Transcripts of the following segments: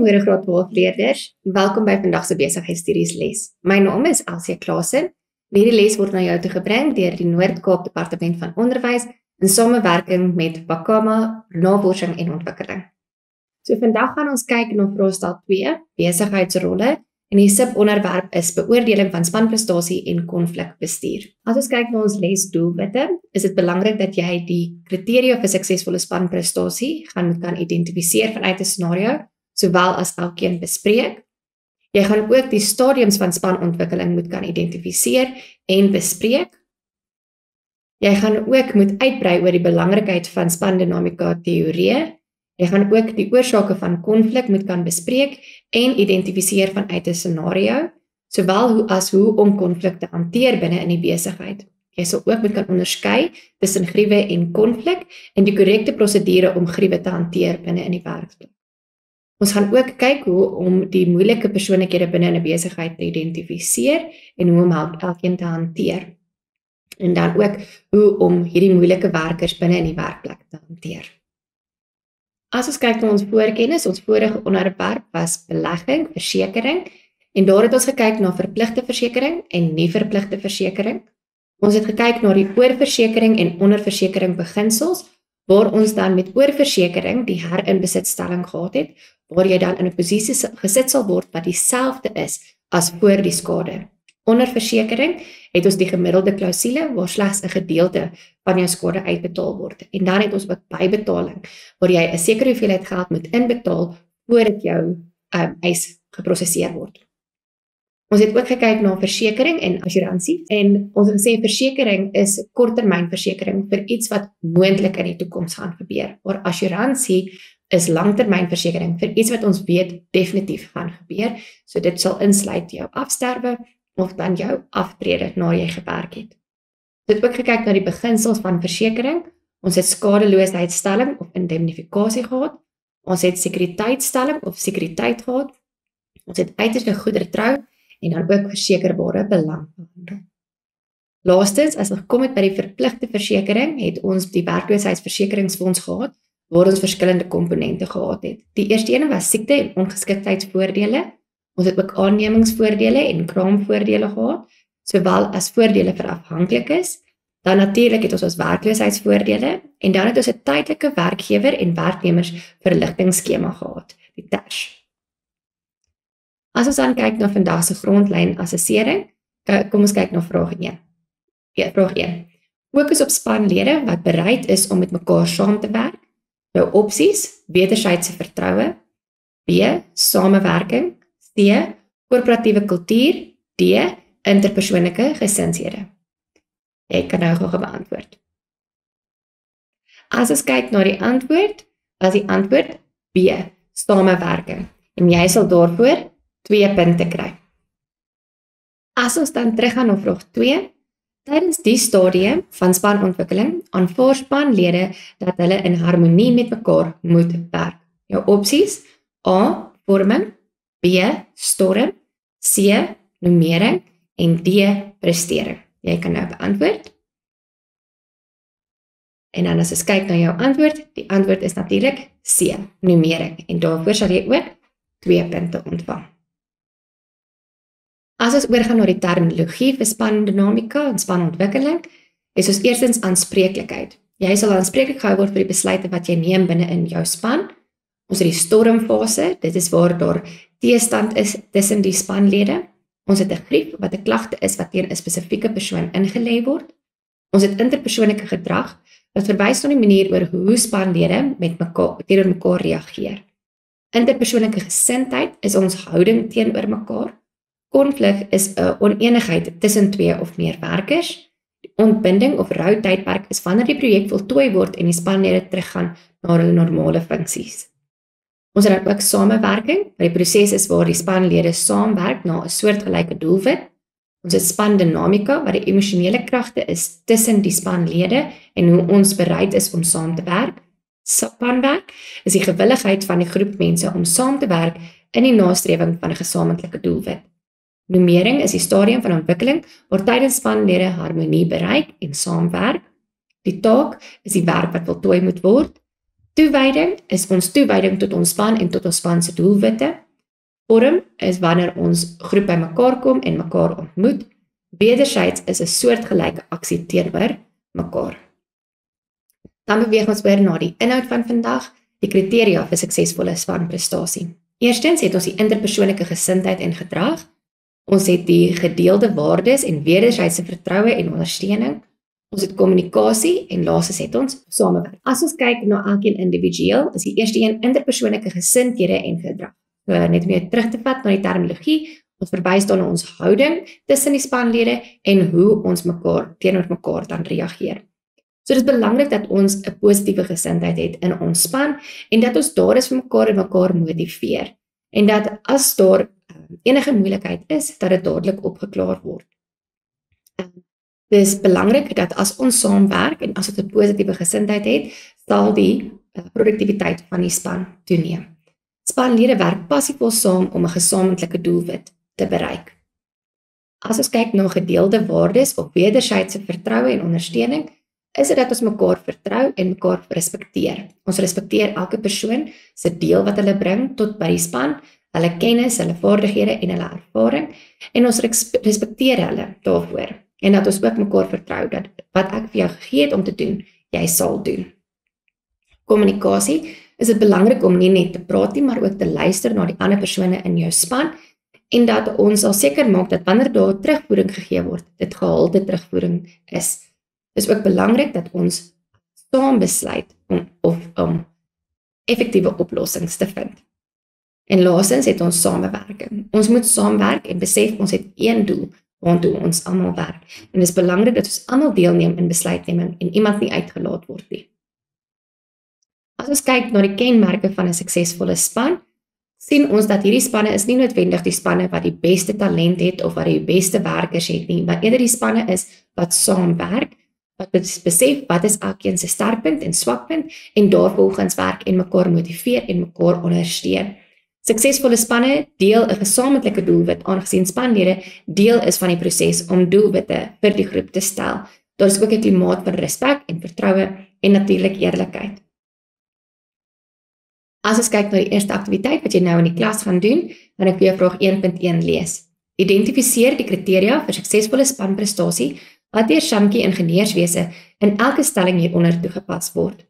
Goeiemôre graad 12 leerders. Welkom by vandag se besigheidstudies les. My naam is Elsie Klaasen. Hierdie les word na jou toe gebring deur die Noord-Kaap Departement van Onderwys in samewerking met Bakama Navorsing en Ontwikkeling. So vandag gaan ons kyk na vraestel 2, besigheidsrolle, en die subonderwerp is beoordeling van spanprestasie en konflikbestuur. As ons kyk na ons lesdoelwitte, is dit belangrik dat jy die kriteria vir suksesvolle spanprestasie kan identifiseer vanuit 'n scenario, sowel as elkeen bespreek. Jy gaan ook die stadiums van spanontwikkeling moet kan identifiseer en bespreek. Jy gaan ook moet uitbrei oor die belangrikheid van spandinamika teorieë. Jy gaan ook die oorsake van konflik moet kan bespreek en identifiseer vanuit 'n scenario, sowel as hoe om konflik te hanteer binne in die besigheid. Jy sal ook moet kan onderskei tussen griewe en konflik en die korrekte prosedure om griewe te hanteer binne in die werksplek. Ons gaan ook kyk hoe om die moeilike persoonlikhede binne in 'n besigheid te identifiseer en hoe om elkeen te hanteer. En dan ook hoe om hierdie moeilike werkers binne in die werkplek te hanteer. As ons kyk na ons voorkennis, ons vorige onderwerp was belegging, versekering, en daar het ons gekyk na verpligte versekering en nie verpligte versekering. Ons het gekyk na die oorversekering en onderversekering beginsels, waar ons dan met oorversekering die herinbesitstelling gehad het, waar jy dan in 'n posisie gesit sal word wat dieselfde is as voor die skade. Onder versekering het ons die gemiddelde klousule waar slegs 'n gedeelte van jou skade uitbetaal word. En dan het ons ook bybetaling waar jy 'n sekere hoeveelheid geld moet inbetaal voordat jou eis geproseseer word. Ons het ook gekyk na versekering en assuransie en ons het gesê versekering is korttermynversekering vir iets wat moontlik in die toekoms gaan gebeur. Maar assuransie is langtermynversekering vir iets wat ons weet definitief gaan gebeur. So dit sal insluit jou afsterwe of dan jou aftrede na jy gewerk het. Ons het ook gekyk na die beginsels van versekering. Ons het skadeloosheidsstelling of indemnifikasie gehad. Ons het sekuriteitstelling of sekuriteit gehad. Ons het uiterste goederetrou en dan ook versekerbare belang behandel. Laastens, as ons gekom het by die verpligte versekering, het ons die werkloosheidsversekeringsfonds gehad, waar ons verskillende komponente gehad het. Die eerste ene was siekte en ongeskiktheidsvoordele. Ons het ook aannemingsvoordele en kraamvoordele gehad, sowel as voordele vir afhanklikes. Dan natuurlik het ons werkloosheidsvoordele en dan het ons 'n tydelike werkgewer en werknemers verligtingskema gehad, die TERS. As ons dan kyk na vandag se grondlyn assessering, kom ons kyk na vraag 1. Ja, vraag 1. Fokus op spanlede wat bereid is om met mekaar saam te werk. Jou opsies: wederwysige vertroue, B, samewerking, C, korporatiewe kultuur, D, interpersoonlike gesinshede. Jy kan nou gou beantwoord. As ons kyk na die antwoord, was die antwoord B, samewerking. En jy sal daarvoor 2 punte kry. As ons dan teruggaan na vraag 2, tydens die stadium van spanontwikkeling aanvaar spanlede dat hulle in harmonie met mekaar moet werk. Jou opsies: A, vorming, B, storm, C, nummering en D, prestering. Jy kan nou beantwoord. En dan as ons kyk na jou antwoord, die antwoord is natuurlik C, nummering. En daarvoor sal jy ook 2 punte ontvang. As ons oorgaan na die terminologie vir spandinamika en spanontwikkeling, is ons eerstens aanspreeklikheid. Jy sal aanspreeklik gehou word vir die besluite wat jy neem binne in jou span. Ons het die stormfase, dit is waar daar teestand is tussen die spanlede. Ons het 'n grief wat 'n klagte is wat teen 'n spesifieke persoon ingelê word. Ons het interpersoonlike gedrag wat verwys na die manier oor hoe spanlede teenoor mekaar reageer. Interpersoonlike gesindheid is ons houding teenoor mekaar. Konflik is 'n onenigheid tussen 2 of meer werkers. Die ontbinding of rou tydperk is wanneer die projek voltooi word en die spanlede teruggaan na hulle normale funksies. Ons het ook samewerking, wat die proses is waar die spanlede saamwerk na 'n soortgelyke doelwit. Ons het spandinamika, wat die emosionele kragte is tussen die spanlede en hoe ons bereid is om saam te werk. Spanwerk is die gewilligheid van die groep mense om saam te werk in die nastrewing van 'n gesamentlike doelwit. Nummering is die stadium van ontwikkeling waar tydens spanlede harmonie bereik en saamwerk. Die taak is die werk wat voltooi moet word. Toewyding is ons toewyding tot ons span en tot ons span se doelwitte. Vorm is wanneer ons groep by mekaar kom en mekaar ontmoet. Wederzijds is 'n soortgelyke aksie teenoor mekaar. Dan beweeg ons oor na die inhoud van vandag, die kriteria vir suksesvolle spanprestasie. Eerstens het ons die interpersoonlike gesindheid en gedrag. Ons het die gedeelde waardes en wederzijdse vertroue en ondersteuning. Ons het kommunikasie en laastens het ons samewerk. As ons kyk na elkeen individueel, is die eerste een interpersoonlike gesindhede en gedrag. So, net om jou terug te vat na die terminologie, ons verwys dan na ons houding tussen die spanlede en hoe ons teenoor mekaar dan reageer. So dit is belangrik dat ons 'n positiewe gesindheid het in ons span en dat ons daar is vir mekaar en mekaar motiveer. En dat as daar enige moeilikheid is, dat dit dadelik opgeklaar word. Dit is belangrik dat as ons saamwerk en as ons 'n positiewe gesindheid het, sal die produktiwiteit van die span toeneem. Spanlede werk passievol saam om 'n gesamentlike doelwit te bereik. As ons kyk na gedeelde waardes of wederzijdse vertroue en ondersteuning, is dit dat ons mekaar vertrou en mekaar respekteer. Ons respekteer elke persoon se deel wat hulle bring tot by die span, hulle kennis, hulle vaardighede en hulle ervaring, en ons respekteer hulle daarvoor. En dat ons ook mekaar vertrou dat wat ek vir jou gegee het om te doen, jy sal doen. Kommunikasie is dit belangrik om nie net te praat nie, maar ook te luister na die ander persone in jou span, en dat ons sal seker maak dat wanneer daar terugvoering gegee word, dit gehalte terugvoering is. Dit is ook belangrik dat ons saam besluit om effektiewe oplossings te vind. En laastens het ons samewerking. Ons moet saamwerk en besef ons het een doel waartoe ons almal werk. En dit is belangrik dat ons almal deelneem in besluitneming en iemand nie uitgelaat word nie. As ons kyk na die kenmerke van 'n suksesvolle span, sien ons dat hierdie spanne is nie noodwendig die spanne wat die beste talent het of wat die beste werkers het nie, maar eerder die spanne is wat saamwerk, wat besef wat is elkeen se sterkpunt en swakpunt en daarvolgens werk en mekaar motiveer en mekaar ondersteun. Suksesvolle spanne deel 'n gesamentlike doelwit aangesien spanlede deel is van die proses om doelwitte vir die groep te stel. Daar is ook 'n klimaat van respek en vertroue en natuurlik eerlikheid. As ons kyk na die eerste aktiwiteit wat jy nou in die klas gaan doen, gaan ek vir jou vraag 1.1 lees. Identifiseer die kriteria vir suksesvolle spanprestasie wat deur Shamkie ingenieurswese in elke stelling hieronder toegepas word.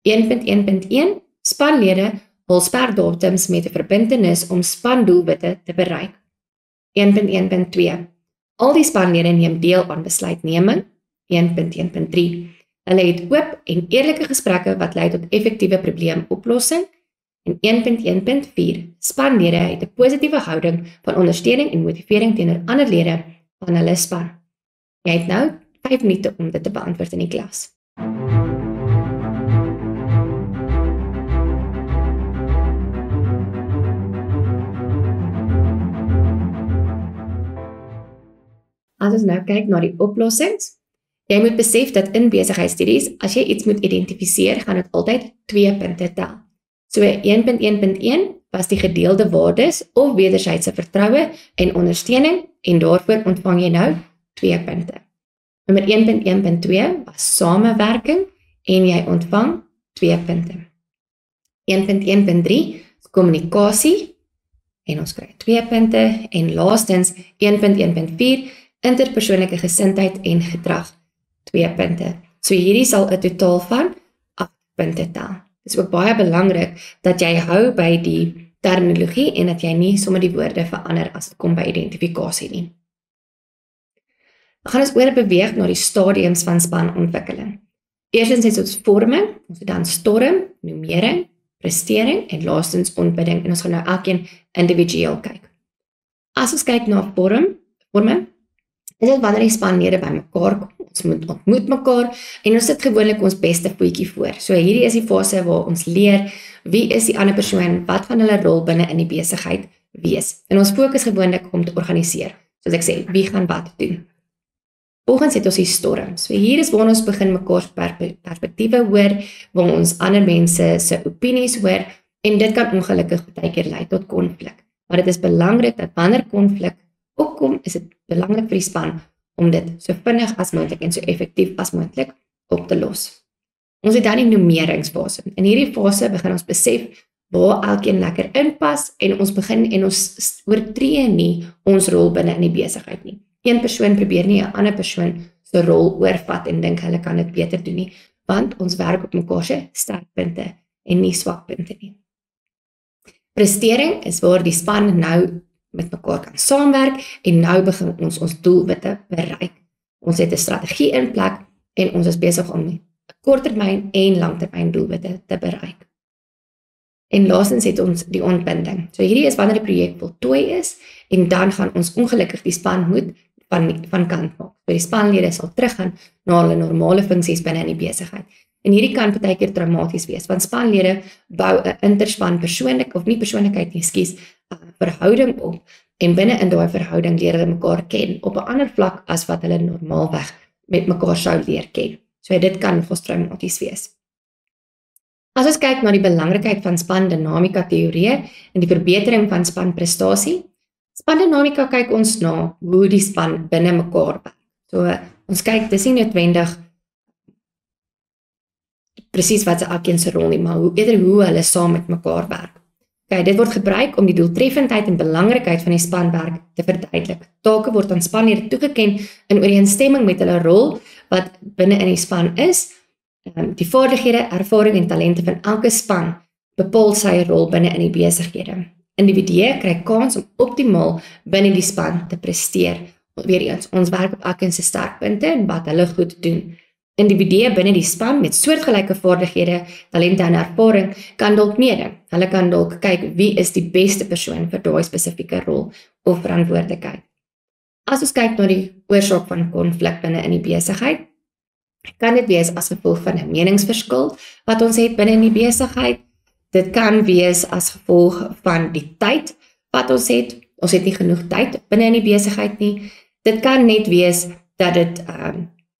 1.1.1 Spanlede hul sperdatums met 'n verbintenis om spandoelwitte te bereik. 1.1.2 Al die spanlede neem deel aan besluitneming. 1.1.3 Hulle het oop en eerlike gesprekke wat lei tot effektiewe probleemoplossing. En 1.1.4 Spanlede het 'n positiewe houding van ondersteuning en motivering teenoor ander lede van hulle span. Jy het nou 5 minute om dit te beantwoord in die klas. As ons nou kyk na die oplossings, jy moet besef dat in besigheidstudies, as jy iets moet identifiseer, gaan dit altyd 2 punte tel. So 1.1.1 was die gedeelde waardes of wederzijdse vertroue en ondersteuning en daarvoor ontvang jy nou 2 punte. Nommer 1.1.2 was samewerking en jy ontvang 2 punte. 1.1.3 is kommunikasie en ons kry 2 punte en laastens 1.1.4 interpersoonlike gesindheid en gedrag 2 punte. So hierdie sal 'n totaal van 8 punte tel. Dit is ook baie belangrik dat jy hou by die terminologie en dat jy nie sommer die woorde verander as dit kom by identifikasie nie. We gaan ons oor beweeg na die stadiums van spanontwikkeling. Eerstens is ons vorming, ons het dan storm, nomering, prestering en laastens ontbidding en ons gaan nou elkeen individueel kyk. As ons kyk na vorming, is dit wanneer die spanlede by mekaar kom, ons moet ontmoet mekaar en ons sit gewoonlik ons beste voetjie voor. So hierdie is die fase waar ons leer wie is die ander persoon, wat gaan hulle rol binne in die besigheid wees. En ons fokus gewoonlik om te organiseer. Soos ek sê, wie gaan wat doen. Volgens het ons die storm. So hier is waar ons begin mekaar perspektiewe hoor, waar ons ander mense se opinies hoor en dit kan ongelukkig baie keer lei tot konflik. Maar dit is belangrik dat wanneer konflik opkom, is dit belangrik vir die span om dit so vinnig as moontlik en so effektief as moontlik op te los. Ons het dan die noemeringsfase. In hierdie fase begin ons besef waar elkeen lekker inpas en ons begin en ons oortree nie ons rol binne in die besigheid nie. Een persoon probeer nie 'n ander persoon se rol oorvat en dink hulle kan dit beter doen nie, want ons werk op mekaar se sterkpunte en nie swakpunte nie. Prestering is waar die span nou met mekaar kan saamwerk en nou begin ons doelwitte bereik. Ons het 'n strategie in plek en ons is besig om korttermyn en langtermyn doelwitte te bereik. En laastens het ons die ontbinding. So hierdie is wanneer die projek voltooi is en dan gaan ons ongelukkig die span moet van kant maak. So die spanlede sal teruggaan na hulle normale funksies binne in die besigheid. En hierdie kan baie keer traumaties wees, want spanlede bou 'n interspan persoonlikheid, verhouding op en binne in daai verhouding leer hulle mekaar ken op 'n ander vlak as wat hulle normaalweg met mekaar sou leer ken. So dit kan nogals traumaties wees. As ons kyk na die belangrikheid van spandinamika teorieë en die verbetering van spanprestasie, spandinamika kyk ons na hoe die span binne mekaar werk. So ons kyk, dis nie noodwendig presies wat elkeen se rol nie, maar eerder hoe hulle saam met mekaar werk. Okay, dit word gebruik om die doeltreffendheid en belangrikheid van die spanwerk te verduidelik. Take word aan spanlede toegeken in ooreenstemming met hulle rol wat binne in die span is. Die vaardighede, ervaring en talente van elke span bepaal sy rol binne in die besighede. Individue kry kans om optimaal binne die span te presteer. Weereens, ons werk op elkeen se sterkpunte en wat hulle goed doen. Individue binne die span met soortgelyke vaardighede, talente en ervaring kan dalk meeding. Hulle kan dalk kyk wie is die beste persoon vir daai spesifieke rol of verantwoordelikheid. As ons kyk na die oorsaak van konflik binne in die besigheid, kan dit wees as gevolg van 'n meningsverskil wat ons het binne in die besigheid. Dit kan wees as gevolg van die tyd wat ons het. Ons het nie genoeg tyd binne in die besigheid nie. Dit kan net wees dat dit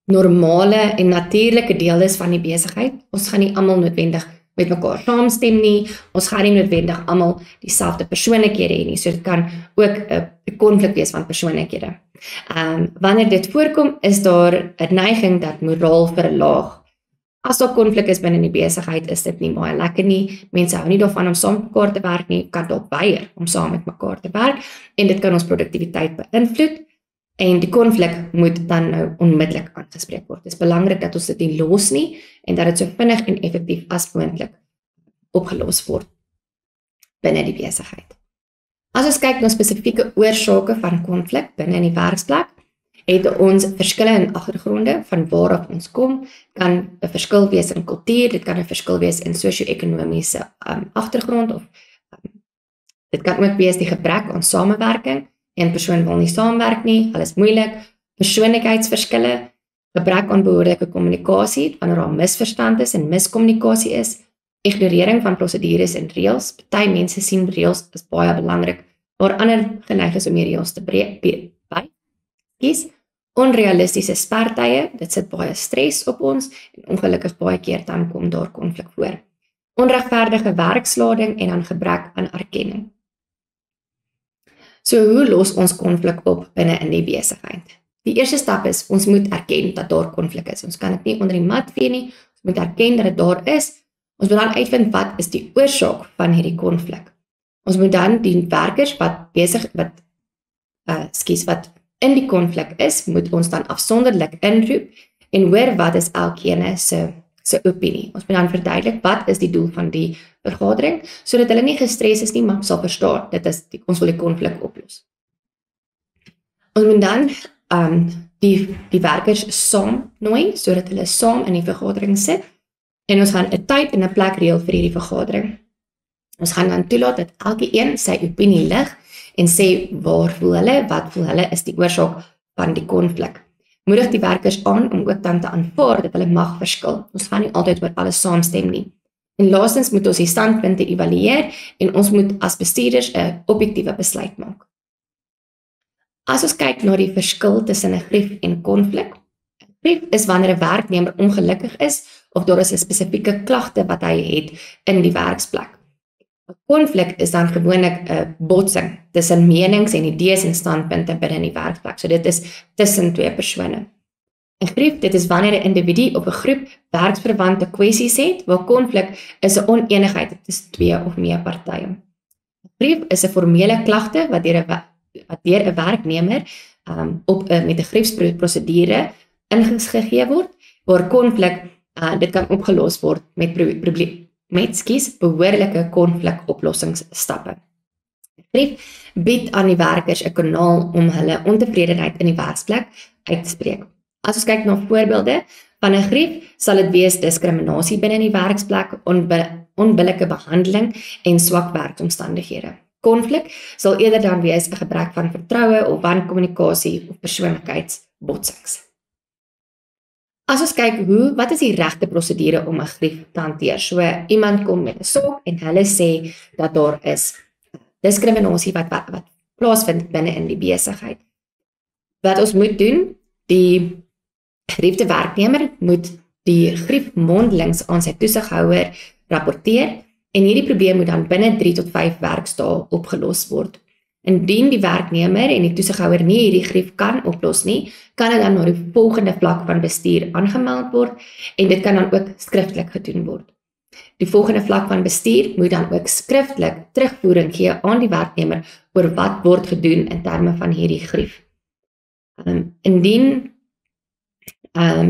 normale en natuurlike deel is van die besigheid. Ons gaan nie almal noodwendig met mekaar saamstem nie. Ons gaan nie noodwendig almal dieselfde persoonlikhede hê nie. So dit kan ook 'n konflik wees van persoonlikhede. Wanneer dit voorkom, is daar 'n neiging dat moraal verlaag. As daar konflik is binne in die besigheid, is dit nie baie lekker nie. Mense hou nie daarvan om saam met mekaar te werk nie, kan dalk weier om saam met mekaar te werk en dit kan ons produktiwiteit beïnvloed. En die konflik moet dan nou onmiddellik aangespreek word. Dit is belangrik dat ons dit nie los nie en dat dit so vinnig en effektief as moontlik opgelos word binne die besigheid. As ons kyk na spesifieke oorsake van konflik binne in die werksplek, het ons verskille in agtergronde van waaraf ons kom, kan 'n verskil wees in kultuur, dit kan 'n verskil wees in sosio-ekonomiese agtergrond of dit kan ook wees die gebrek aan samewerking. Een persoon wil nie saamwerk nie, alles moeilik, persoonlikheidsverskille, gebrek aan behoorlike kommunikasie, wanneer daar misverstand is en miskommunikasie is, ignorering van prosedures en reëls. Party mense sien reëls as baie belangrik, waar ander geneig is om die reëls te breek. Onrealistiese spertye, dit sit baie stres op ons en ongelukkig baie keer dan kom daar konflik voor. Onregverdige werkslading en dan gebrek aan erkenning. So hoe los ons konflik op binne in die besigheid? Die eerste stap is, ons moet erken dat daar konflik is. Ons kan dit nie onder die mat vee nie, ons moet erken dat dit daar is. Ons moet dan uitvind wat is die oorsaak van hierdie konflik. Ons moet dan die werkers wat in die konflik is, moet ons dan afsonderlik inroep en hoor wat is elkeen se opinie. Ons moet dan verduidelik wat is die doel van die vergadering, sodat hulle nie gestres is nie, maar sal verstaan, ons wil die konflik oplos. Ons moet dan die werkers saam nooi, sodat hulle saam in die vergadering sit, en ons gaan 'n tyd en 'n plek reël vir hierdie vergadering. Ons gaan dan toelaat dat elkeen sy opinie lig en sê waar voel hulle, wat voel hulle is die oorsaak van die konflik. Moedig die werkers aan om ook dan te aanvaar dat hulle mag verskil. Ons gaan nie altyd oor alles saamstem nie. En laastens moet ons die standpunte evalueer en ons moet as bestuurders 'n objektiewe besluit maak. As ons kyk na die verskil tussen 'n grief en konflik. 'n Grief is wanneer 'n werknemer ongelukkig is of daar is 'n spesifieke klagte wat hy het in die werksplek. 'n Konflik is dan gewoonlik 'n botsing tussen menings en idees en standpunte binne die werksplek. So dit is tussen twee persone. 'n grief, dit is wanneer 'n individu of 'n groep werksverwante kwessies het, waar konflik is 'n onenigheid tussen twee of meer partye. 'n Grief is 'n formele klagte wat deur 'n werknemer met 'n griefsprosedure ingegee word, waar konflik dit kan opgelos word met behoorlike konflikoplossingsstappe. Grief bied aan die werkers 'n kanaal om hulle ontevredenheid in die werksplek uit te spreek. As ons kyk na voorbeelde van 'n grief, sal dit wees diskriminasie binne die werksplek, onbillike behandeling en swak werksomstandighede. Konflik sal eerder dan wees 'n gebrek van vertroue of wankommunikasie of persoonlikheidsbotsings. As ons kyk wat is die regte prosedure om 'n grief te hanteer? So iemand kom met 'n saak en hulle sê dat daar is diskriminasie wat plaasvind binne in die besigheid. Wat ons moet doen, die geriefde werknemer moet die grief mondelings aan sy toesighouer rapporteer en hierdie probleem moet dan binne 3 tot 5 werksdae opgelos word. Indien die werknemer en die toesighouer nie hierdie grief kan oplos nie, kan dit dan na die volgende vlak van bestuur aangemeld word en dit kan dan ook skriftelik gedoen word. Die volgende vlak van bestuur moet dan ook skriftelik terugvoering gee aan die werknemer oor wat word gedoen in terme van hierdie grief. Indien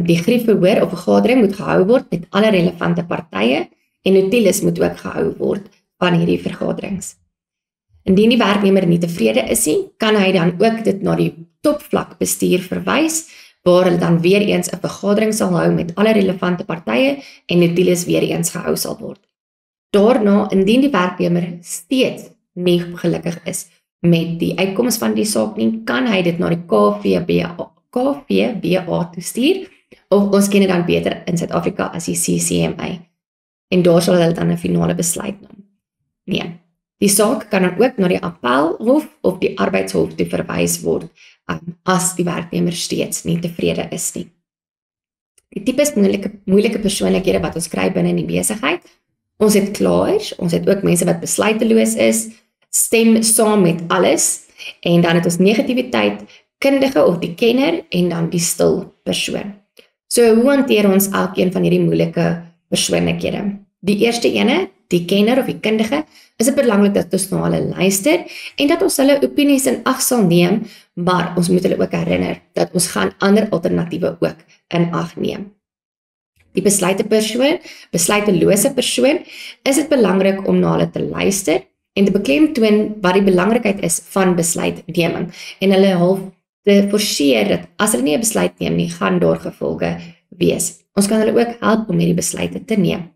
die griefverhoor of vergadering moet gehou word met alle relevante partye en notules moet ook gehou word van hierdie vergaderings. Indien die werknemer nie tevrede is nie, kan hy dan ook dit na die topvlak bestuur verwys, waar hulle dan weer eens 'n vergadering sal hou met alle relevante partye en notules weer eens gehou sal word. Daarna, indien die werknemer steeds nie gelukkig is met die uitkoms van die saak nie, kan hy dit na die KVBA toestuur, of ons ken dit dan beter in Suid-Afrika as die CCMA. En daar sal hulle dan 'n finale besluit neem. Die saak kan dan ook na die appelhof of die arbeidshof toe verwys word as die werknemer steeds nie tevrede is nie. Die tipes moeilike persoonlikhede wat ons kry binne in die besigheid. Ons het klaaiers, ons het ook mense wat besluiteloos is, stem saam met alles, en dan het ons negativiteit, kundige of die kenner en dan die stil persoon. So hoe hanteer ons elkeen van hierdie moeilike persoonlikhede? Die eerste ene, die kenner of die kundige, is dit belangrik dat ons na hulle luister en dat ons hulle opinies in ag sal neem, maar ons moet hulle ook herinner dat ons gaan ander alternatiewe ook in ag neem. Die besluitelose persoon, is dit belangrik om na hulle te luister en te beklemtoon wat die belangrikheid is van besluitneming en hulle half te forceer dat as hulle nie 'n besluit neem nie, gaan daar gevolge wees. Ons kan hulle ook help om hierdie besluite te neem.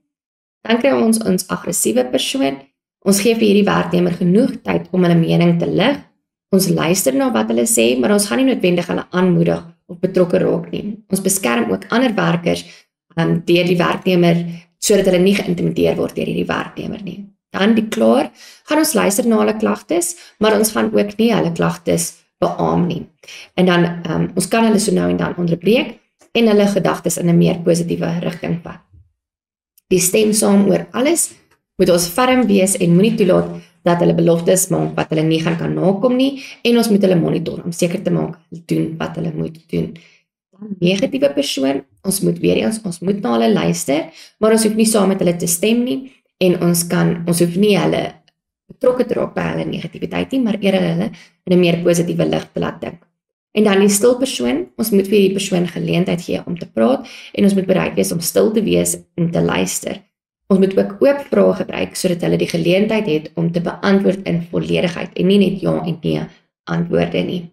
Dan kry ons aggressiewe persoon. Ons gee vir hierdie werknemer genoeg tyd om hulle mening te lig. Ons luister na wat hulle sê, maar ons gaan nie noodwendig hulle aanmoedig of betrokke raak nie. Ons beskerm ook ander werkers deur die werknemer sodat hulle nie geïntimideer word deur hierdie werknemer nie. Dan die klaar, gaan ons luister na hulle klagtes, maar ons gaan ook nie hulle klagtes beamoen nie. En dan ons kan hulle so nou en dan onderbreek en hulle gedagtes in 'n meer positiewe rigting vat. Die stem saam oor alles, moet ons ferm wees en moenie toelaat dat hulle beloftes maak wat hulle nie kan nakom nie, en ons moet hulle monitor om seker te maak hulle doen wat hulle moet doen. Dan negatiewe persoon, ons moet na hulle luister, maar ons hoef nie saam met hulle te stem nie, en ons hoef nie hulle betrokke te raak by hulle negativiteit nie, maar eerder hulle in 'n meer positiewe lig te laat dink. En dan die stil persoon, ons moet vir die persoon geleentheid gee om te praat en ons moet bereid wees om stil te wees en te luister. Ons moet ook oop vrae gebruik sodat hulle die geleentheid het om te beantwoord in volledigheid en nie net ja en nee antwoorde nie.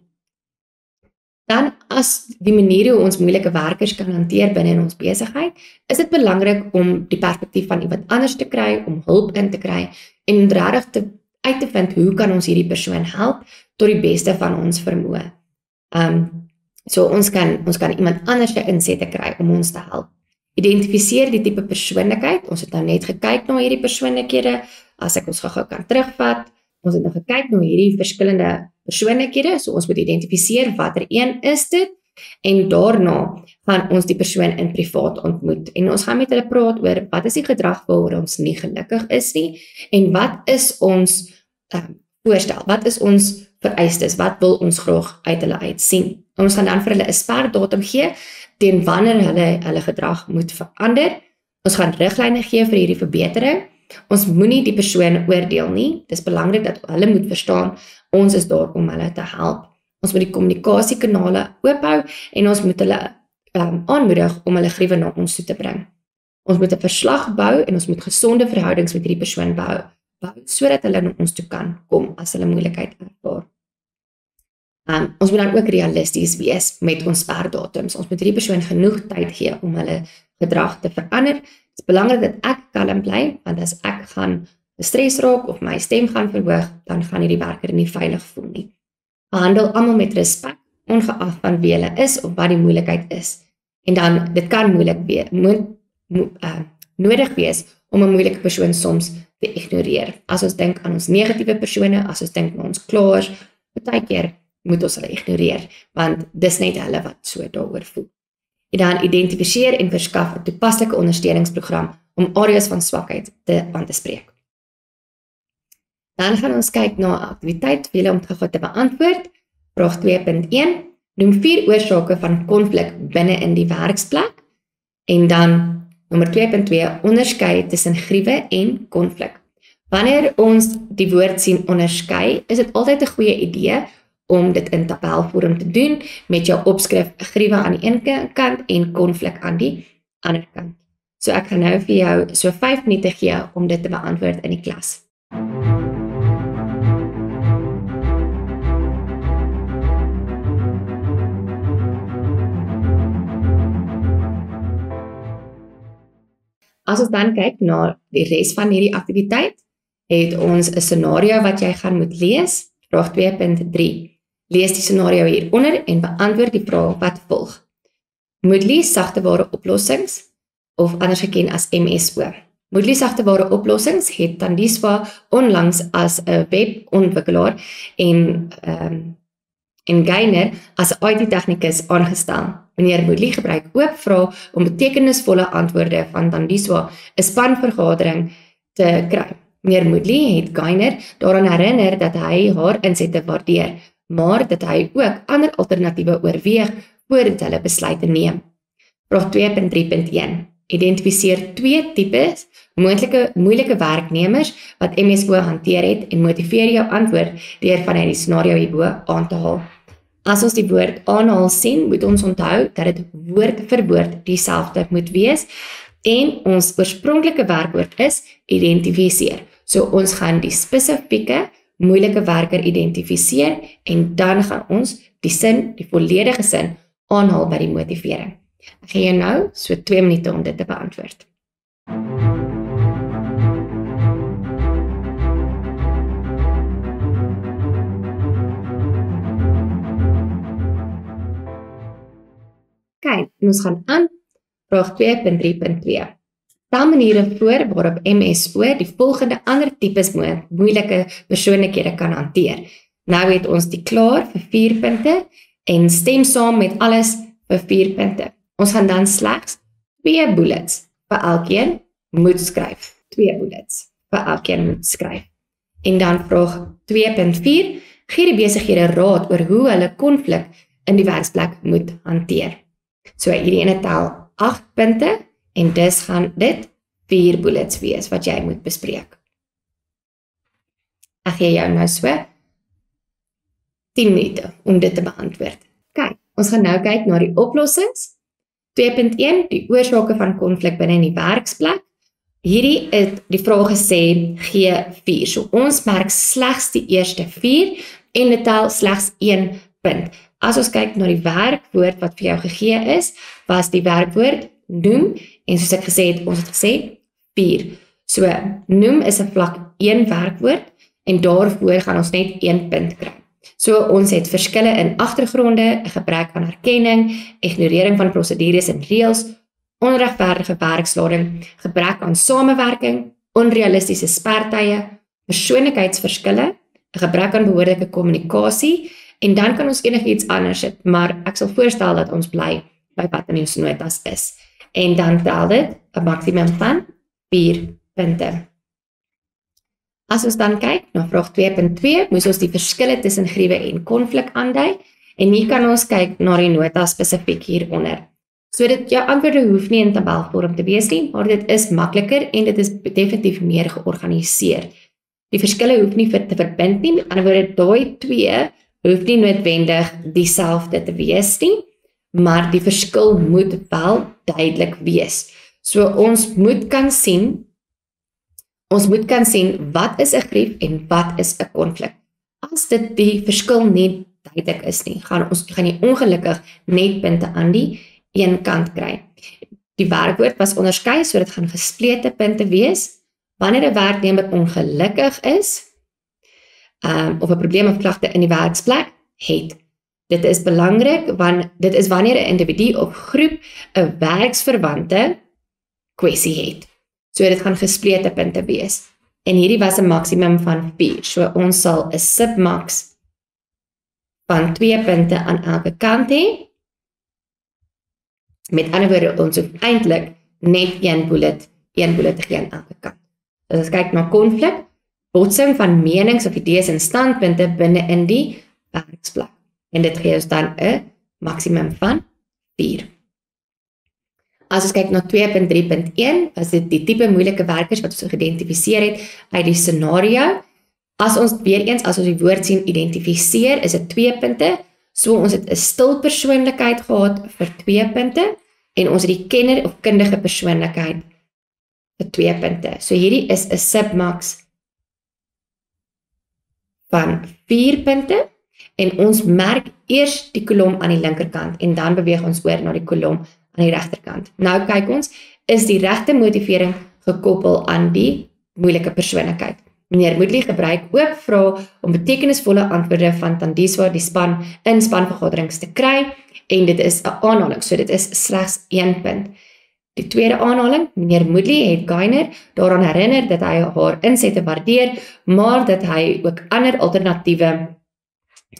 Dan as die manier hoe ons moeilike werkers kan hanteer binne in ons besigheid, is dit belangrik om die perspektief van iemand anders te kry, om hulp in te kry en regtig uit te vind hoe kan ons hierdie persoon help tot die beste van ons vermoë. So ons kan iemand anders se insette kry om ons te help. Identifiseer die tipe persoonlikheid. Ons het nou net gekyk na hierdie persoonlikhede. As ek ons gou kan terugvat, ons het nou gekyk na hierdie verskillende persoonlikhede. So ons moet identifiseer watter een is dit en daarna gaan ons die persoon in privaat ontmoet en ons gaan met hulle praat oor wat is die gedrag waaroor ons nie gelukkig is nie en wat is ons voorstel, wat is ons vereistes, wat wil ons graag uit hulle uitsien. Ons gaan dan vir hulle 'n sperdatum gee, teen wanneer hulle gedrag moet verander. Ons gaan riglyne gee vir hierdie verbetering. Ons moenie die persoon oordeel nie. Dit is belangrik dat hulle moet verstaan, ons is daar om hulle te help. Ons moet die kommunikasiekanale oophou en ons moet hulle aanmoedig om hulle griewe na ons toe te bring. Ons moet 'n verslag bou en ons moet gesonde verhoudings met hierdie persoon bou sodat hulle na ons toe kan kom as hulle moeilikheid ervaar. Ons moet dan ook realisties wees met ons sperdatums. Ons moet hierdie persoon genoeg tyd gee om hulle gedrag te verander. Dit is belangrik dat ek kalm bly, want as ek gaan gestres raak of my stem gaan verhoog, dan gaan hierdie werker nie veilig voel nie. Behandel almal met respek, ongeag van wie hulle is of wat die moeilikheid is. En dan, dit kan nodig wees om 'n moeilike persoon soms te ignoreer. As ons dink aan ons negatiewe persone, as ons dink aan ons klaars, baie keer moet ons hulle ignoreer, want dis net hulle wat so daaroor voel. En dan identifiseer en verskaf 'n toepaslike ondersteuningsprogram om areas van swakheid aan te spreek. Dan gaan ons kyk na 'n aktiwiteit vir julle om te beantwoord. Vraag 2.1. Noem 4 oorsake van konflik binne in die werksplek. En dan nommer 2.2. Onderskei tussen griewe en konflik. Wanneer ons die woord sien onderskei, is dit altyd 'n goeie idee om dit in tabelvorm te doen met jou opskrif griewe aan die een kant en konflik aan die ander kant. So ek gaan nou vir jou so 5 minute gee om dit te beantwoord in die klas. As ons dan kyk na die res van hierdie aktiwiteit, het ons 'n scenario wat jy gaan moet lees. Vraag 2.3. Lees die scenario hieronder en beantwoord die vraag wat volg. Moodle sagteware oplossings, of anders geken as MSO. Moodle sagteware oplossings het Tandiswa onlangs as 'n webontwikkelaar en Gainer as 'n IT-tegnikus aangestel. Meneer Moodle gebruik oop vrae om betekenisvolle antwoorde van Tandiswa 'n spanvergadering te kry. Meneer Moodle het Gainer daaraan herinner dat hy haar insette waardeer, maar dat hy ook ander alternatiewe oorweeg voordat hulle besluite neem. Vraag 2.3.1. Identifiseer 2 tipes moeilike werknemers wat MSO hanteer het en motiveer jou antwoord deur vanuit die scenario hierbo aan te haal. As ons die woord aanhaal sien, moet ons onthou dat dit woord vir woord dieselfde moet wees en ons oorspronklike werkwoord is identifiseer. So ons gaan die spesifieke moeilike werker identifiseer en dan gaan ons die volledige sin aanhaal by die motivering. Ek gee jou nou so 2 minute om dit te beantwoord. Kyk, ons gaan aan vraag 2.3.2. Stel maniere voor waarop MSO die volgende ander tipes moeilike persoonlikhede kan hanteer. Nou het ons die klaar vir 4 punte en stem saam met alles vir 4 punte. Ons gaan dan slegs 2 bullets vir elkeen moet skryf. 2 bullets vir elkeen moet skryf. En dan vraag 2.4, gee die besighede raad oor hoe hulle konflik in die werksplek moet hanteer. So hierdie ene tel 8 punte en dus gaan dit 4 bullets wees wat jy moet bespreek. Ek gee jou nou so 10 minute om dit te beantwoord. Kyk, ons gaan nou kyk na die oplossings. 2.1, die oorsake van konflik binne in die werksplek. Hierdie het die vraag gesê, gee 4. So ons merk slegs die eerste 4 en dit tel slegs 1 punt. As ons kyk na die werkwoord wat vir jou gegee is, was die werkwoord noem, en soos ek gesê het, ons het gesê 4. So, noem is 'n vlak 1 werkwoord, en daarvoor gaan ons net 1 punt kry. So, ons het verskille in agtergronde, 'n gebrek aan erkenning, ignorering van prosedures en reëls, onregverdige werkslading, gebrek aan samewerking, onrealistiese spertye, persoonlikheidsverskille, 'n gebrek aan behoorlike kommunikasie, en dan kan ons enigiets anders sit, maar ek sal voorstel dat ons bly by wat in ons notas is. En dan tel dit 'n maksimum van 4 punte. As ons dan kyk na vraag 2.2, moes ons die verskille tussen griewe en konflik aandui, en hier kan ons kyk na die nota spesifiek hieronder. So dit jou antwoorde hoef nie in tabelvorm te wees nie, maar dit is makliker en dit is definitief meer georganiseer. Die verskille hoef nie te verbind nie, met ander woorde, daai 2 hoef nie noodwendig dieselfde te wees nie, maar die verskil moet wel duidelik wees. So ons moet kan sien wat is 'n grief en wat is 'n konflik. As dit die verskil nie duidelik is nie, gaan jy ongelukkig net punte aan die een kant kry. Die werkwoord was onderskei, so dit gaan gesplete punte wees. Wanneer 'n werknemer ongelukkig is, of 'n probleem of klagte in die werksplek het. Dit is belangrik, want dit is wanneer 'n individu of groep 'n werksverwante kwessie het. So dit gaan gesplete punte wees. En hierdie was 'n maksimum van 4. So ons sal 'n submax van 2 punte aan elke kant hê. Met ander woorde, ons hoef eintlik net een bullet te gee aan elke kant. As ons kyk na konflik, botsing van menings of idees en standpunte binne in die werksplek. En dit gee ons dan 'n maksimum van 4. As ons kyk na 2.3.1, was dit die tipe moeilike werkers wat ons geïdentifiseer het uit die scenario. As ons die woord sien identifiseer, is dit 2 punte. So ons het 'n stil persoonlikheid gehad vir 2 punte en ons het die kenner of kundige persoonlikheid vir 2 punte. So hierdie is 'n submax van 4 punte en ons merk eers die kolom aan die linkerkant en dan beweeg ons oor na die kolom aan die regterkant. Nou kyk ons, is die regte motivering gekoppel aan die moeilike persoonlikheid. Meneer Moodley gebruik ook vrae om betekenisvolle antwoorde van Tandiswa die span in spanvergaderings te kry en dit is 'n aanhaling, so dit is slegs 1 punt. Die tweede aanhaling, meneer Moodley het Gainer daaraan herinner dat hy haar insette waardeer, maar dat hy ook ander alternatiewe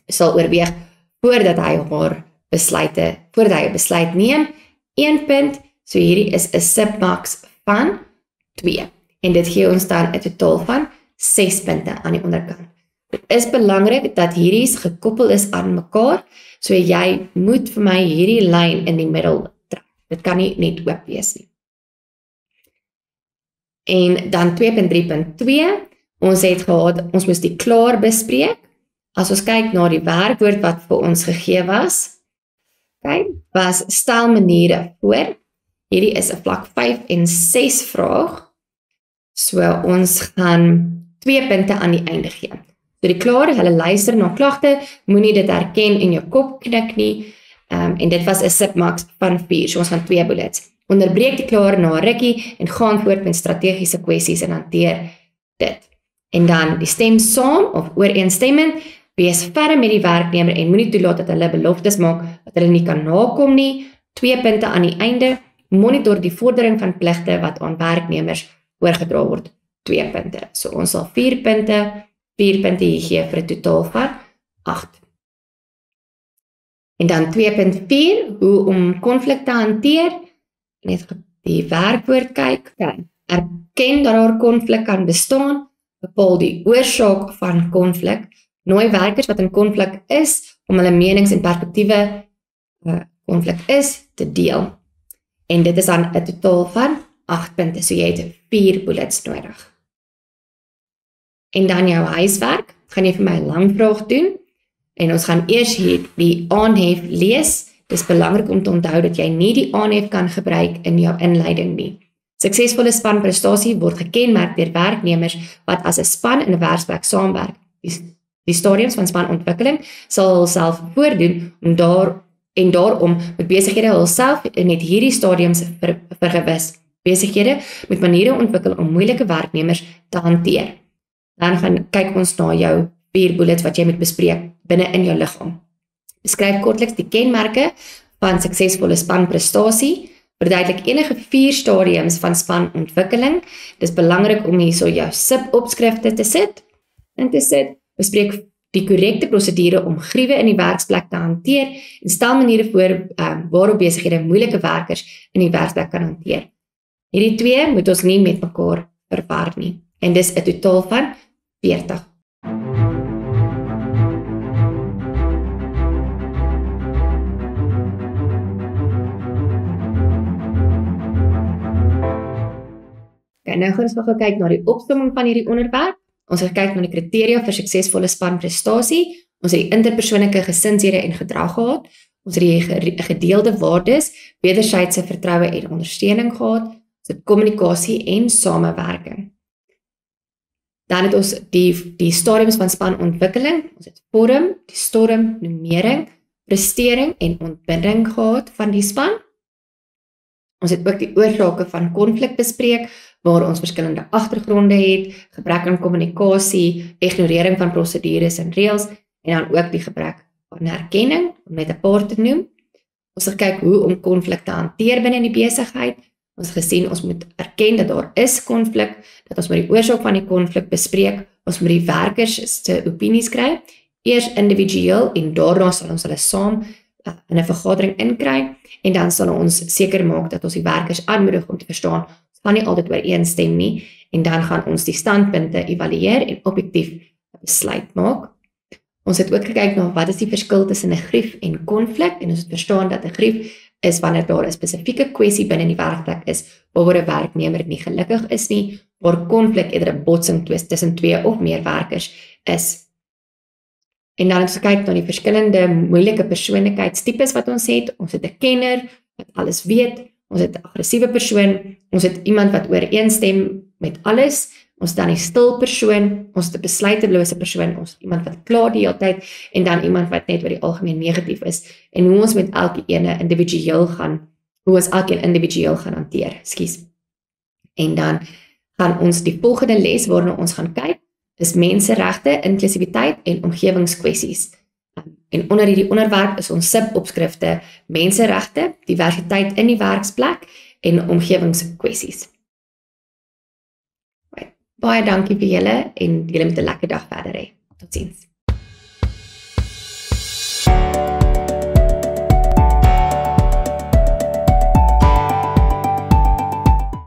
sal oorweeg voordat hy 'n besluit neem. 1 punt, so hierdie is 'n submax van 2 en dit gee ons dan 'n totaal van 6 punte aan die onderkant. Dit is belangrik dat hierdie gekoppel is aan mekaar, so jy moet vir my hierdie lyn in die middel trek. Dit kan nie net oop wees nie. En dan 2.3.2, ons het gehad, ons moes die klaar bespreek. As ons kyk na die werkwoord wat vir ons gegee was, was stel maniere voor. Hierdie is 'n vlak 5 en 6 vraag. So ons gaan 2 punte aan die einde gee. So die klaar, hulle luister na klagte, moenie dit herken in jou kop knik nie, en dit was 'n submax van 4, so ons gaan 2 bullets. Onderbreek die klaar na 'n rukkie en gaan voort met strategiese kwessies en hanteer dit. En dan die stem saam of ooreenstemmend, wees verre met die werknemer en moenie toelaat dat hulle beloftes maak wat hulle nie kan nakom nie. 2 punte aan die einde, monitor die vordering van pligte wat aan werknemers oorgedra word. 2 punte. So ons sal 4 punte hier gee vir 'n totaal van 8. En dan 2.4, hoe om konflik te hanteer. Net die werkwoord kyk. Erken dat daar konflik kan bestaan. Bepaal die oorsaak van konflik. Nooi werkers wat in konflik is om hulle menings en perspektiewe konflik is te deel. En dit is dan 'n totaal van 8 punte. So jy het 4 bullets nodig. En dan jou huiswerk, gaan jy vir my 'n lang vraag doen en ons gaan eers hier die aanhef lees. Dit is belangrik om te onthou dat jy nie die aanhef kan gebruik in jou inleiding nie. Suksesvolle spanprestasie word gekenmerk deur werknemers wat as 'n span in 'n werksplek saamwerk. Die stadiums van spanontwikkeling sal hulself voordoen en daarom moet besighede hulself met hierdie stadiums vergewis. Besighede moet maniere ontwikkel om moeilike werknemers te hanteer. Dan gaan kyk ons na jou 4 bullets wat jy moet bespreek binne in jou liggaam. Beskryf kortliks die kenmerke van suksesvolle spanprestasie. Verduidelik enige 4 stadiums van spanontwikkeling. Dit is belangrik om hierso jou SIP-opskrifte te sit. Bespreek die korrekte prosedure om griewe in die werksplek te hanteer en stel maniere voor waarop besighede moeilike werkers in die werksplek kan hanteer. Hierdie 2 moet ons nie met mekaar verwar nie. En dis 'n totaal van 40. Okay, nou gaan ons nog kyk na die opsomming van hierdie onderwerp. Ons gaan kyk na die kriteria vir suksesvolle spanprestasie. Ons het die interpersoonlike gesinshede en gedrag gehad. Ons het die gedeelde waardes, wederwysige vertroue en ondersteuning gehad. Ons het kommunikasie en samewerking. Dan het ons die stadiums van spanontwikkeling. Ons het vorm, die storm, nomering, prestering en ontbinding gehad van die span. Ons het ook die oorsake van konflik bespreek, waar ons verskillende agtergronde het, gebrek aan kommunikasie, ignorering van prosedures en reëls, en dan ook die gebrek aan herkenning, om net 'n paar te noem. Ons het gekyk hoe om konflik te hanteer binne die besigheid. Ons het gesien ons moet erken dat daar is konflik, dat ons moet die oorsaak van die konflik bespreek, ons moet die werkers se opinies kry, eers individueel en daarna sal ons hulle saam in 'n vergadering inkry, en dan sal ons seker maak dat ons die werkers aanmoedig om te verstaan, ons gaan nie altyd ooreenstem nie, en dan gaan ons die standpunte evalueer en objektief 'n besluit maak. Ons het ook gekyk na wat is die verskil tussen 'n grief en konflik, en ons het verstaan dat 'n grief is wanneer daar 'n spesifieke kwessie binne die werkplek is, waaroor 'n werknemer nie gelukkig is nie, waar konflik eerder 'n botsing tussen 2 of meer werkers is. En dan het ons kyk na die verskillende moeilike persoonlikheidstipes wat ons het. Ons het 'n kenner wat alles weet, ons het 'n aggressiewe persoon, ons het iemand wat ooreenstem met alles, ons het dan die stil persoon, ons het 'n besluitelose persoon, ons het iemand wat kla die hele tyd, en dan iemand wat net oor die algemeen negatief is, en hoe ons met elkeen individueel gaan hanteer, En dan gaan ons die volgende les waarna ons gaan kyk, is menseregte, inklusiwiteit en omgewingskwessies. En onder hierdie onderwerp is ons subopskrifte menseregte, diversiteit in die werksplek en omgewingskwessies. Baie dankie vir julle en julle moet 'n lekker dag verder hê. Totsiens.